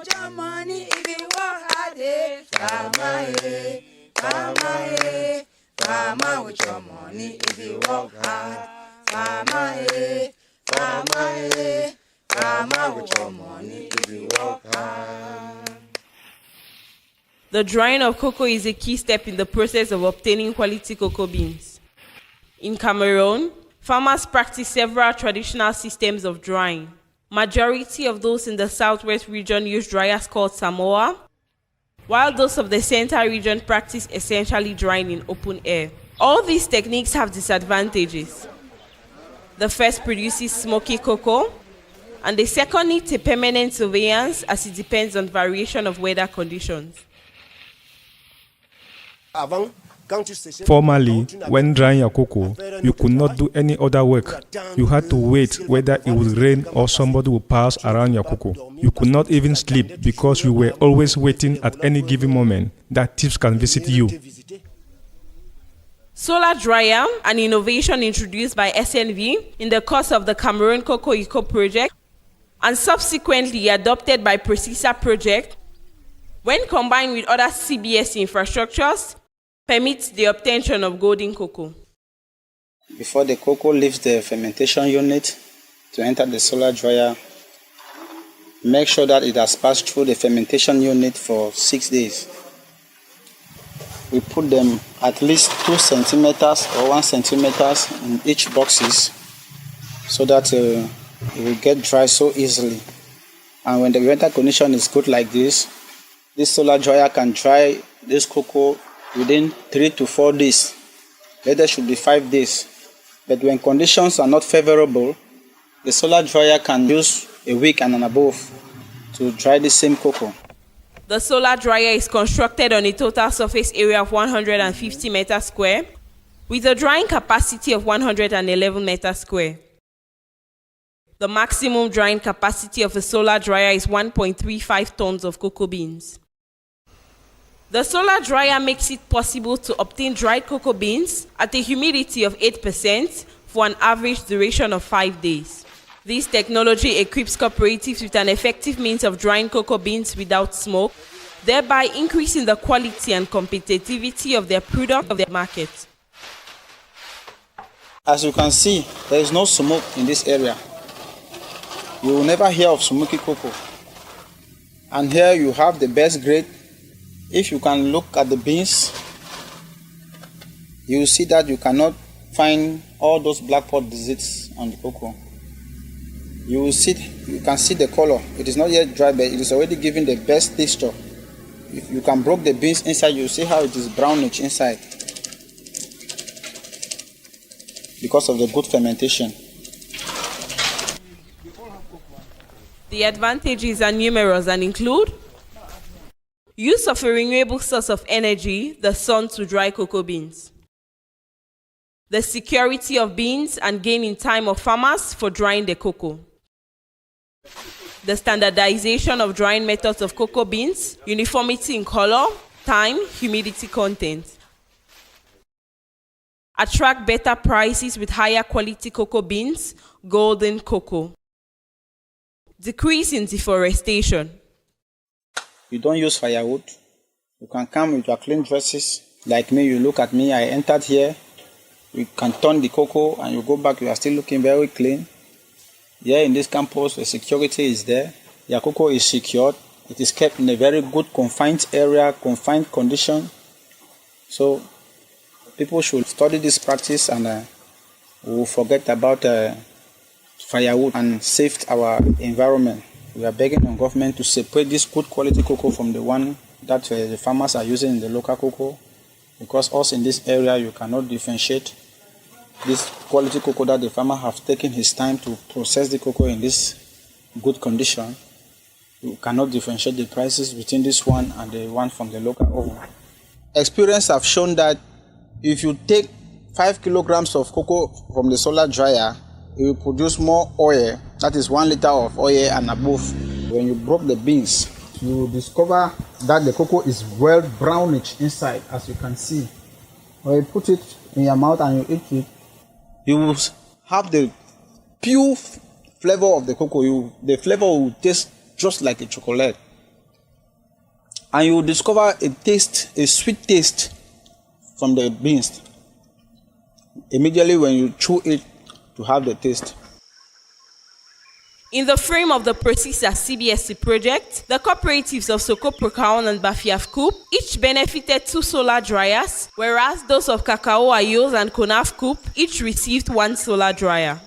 with your money if you work hard. Farmer, farmer, farmer with your money if you work hard. Farmer, farmer, farmer with your money if you work hard. The drying of cocoa is a key step in the process of obtaining quality cocoa beans. In Cameroon, farmers practice several traditional systems of drying. Majority of those in the southwest region use dryers called Samoa, while those of the central region practice essentially drying in open air. All these techniques have disadvantages. The first produces smoky cocoa, and the second needs a permanent surveillance as it depends on variation of weather conditions. Formerly, when drying your cocoa, you could not do any other work. You had to wait whether it would rain or somebody would pass around your cocoa. You could not even sleep because you were always waiting at any given moment that thieves can visit you. Solar dryer, an innovation introduced by SNV in the course of the Cameroon Cocoa Eco Project and subsequently adopted by Precisa Project, when combined with other CBS infrastructures, permits the obtention of golden cocoa. Before the cocoa leaves the fermentation unit to enter the solar dryer, make sure that it has passed through the fermentation unit for 6 days. We put them at least 2 centimeters or 1 centimeters in each boxes so that it will get dry so easily. And when the weather condition is good like this solar dryer can dry this cocoa within 3 to 4 days. Later should be 5 days. But when conditions are not favorable, the solar dryer can use a week and above to dry the same cocoa. The solar dryer is constructed on a total surface area of 150 meters square with a drying capacity of 111 meters square. The maximum drying capacity of a solar dryer is 1.35 tons of cocoa beans. The solar dryer makes it possible to obtain dried cocoa beans at a humidity of 8% for an average duration of 5 days. This technology equips cooperatives with an effective means of drying cocoa beans without smoke, thereby increasing the quality and competitivity of their product of the market. As you can see, there is no smoke in this area. You will never hear of smoky cocoa. And here you have the best grade. If you can look at the beans, you will see that you cannot find all those black pod diseases on the cocoa. You can see the color. It is not yet dry, but it is already giving the best texture. If you can break the beans inside, you see how it is brownish inside because of the good fermentation. The advantages are numerous and include use of a renewable source of energy, the sun, to dry cocoa beans, the security of beans and gain in time of farmers for drying the cocoa, the standardization of drying methods of cocoa beans, uniformity in color, time, humidity content, attract better prices with higher quality cocoa beans, golden cocoa, decrease in deforestation. You don't use firewood. You can come with your clean dresses. Like me, you look at me, I entered here. You can turn the cocoa and you go back, you are still looking very clean. Here in this campus, the security is there. Your cocoa is secured. It is kept in a very good confined area, confined condition. So people should study this practice and we will forget about firewood and save our environment. We are begging on government to separate this good quality cocoa from the one that the farmers are using in the local cocoa, because us in this area, you cannot differentiate this quality cocoa that the farmer have taken his time to process the cocoa in this good condition. You cannot differentiate the prices between this one and the one from the local oven. Experience have shown that if you take 5 kilograms of cocoa from the solar dryer, it will produce more oil, that is 1 liter of oil and above. When you broke the beans, you will discover that the cocoa is well brownish inside, as you can see. When you put it in your mouth and you eat it, you will have the pure flavor of the cocoa. The flavor will taste just like a chocolate. and you will discover a sweet taste from the beans immediately when you chew it to have the taste. In the frame of the Procisa CBSC project, the cooperatives of Soko Prokaon and Bafiaf-Kup each benefited 2 solar dryers, whereas those of Kakao Ayos and Konaf-Kup each received 1 solar dryer.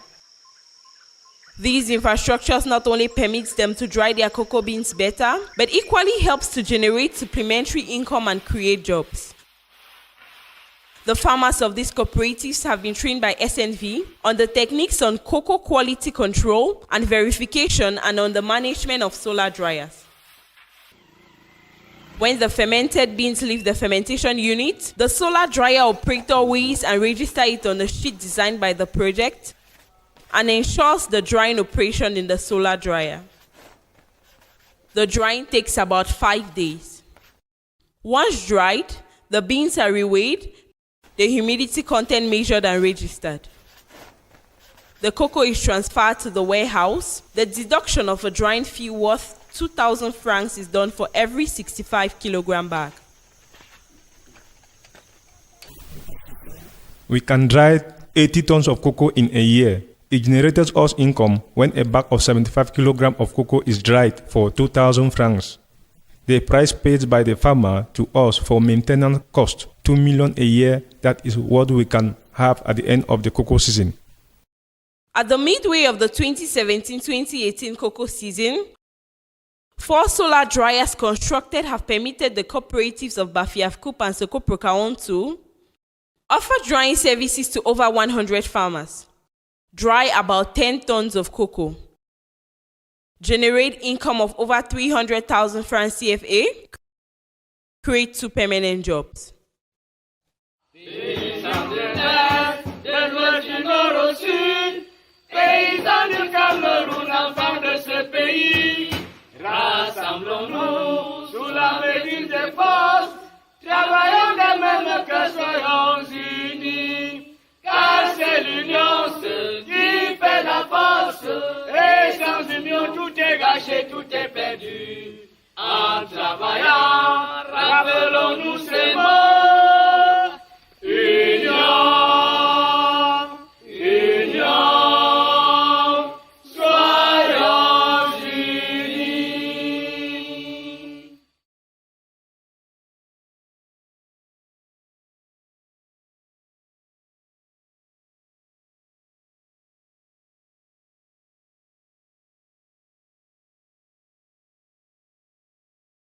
These infrastructures not only permits them to dry their cocoa beans better, but equally helps to generate supplementary income and create jobs. The farmers of these cooperatives have been trained by SNV on the techniques on cocoa quality control and verification and on the management of solar dryers. When the fermented beans leave the fermentation unit, the solar dryer operator weighs and registers it on a sheet designed by the project and ensures the drying operation in the solar dryer. The drying takes about 5 days. Once dried, the beans are reweighed, the humidity content measured and registered. The cocoa is transferred to the warehouse. The deduction of a drying fee worth 2,000 francs is done for every 65 kilogram bag. We can dry 80 tons of cocoa in a year. It generates us income when a bag of 75 kilograms of cocoa is dried for 2,000 francs. The price paid by the farmer to us for maintenance cost 2 million a year. That is what we can have at the end of the cocoa season. At the midway of the 2017-2018 cocoa season, 4 solar dryers constructed have permitted the cooperatives of Bafiaf-Kup and Soko Prokaon to offer drying services to over 100 farmers, dry about 10 tons of cocoa, generate income of over 300,000 francs CFA, create 2 permanent jobs. Paysans de l'Est, de l'Ouest du Nord au Sud, paysans du Cameroun, enfants de ce pays, rassemblons-nous sous la maîtrise des forces, travaillons de même que soyons unis, car c'est l'union qui fait la force, et sans union tout est gâché, tout est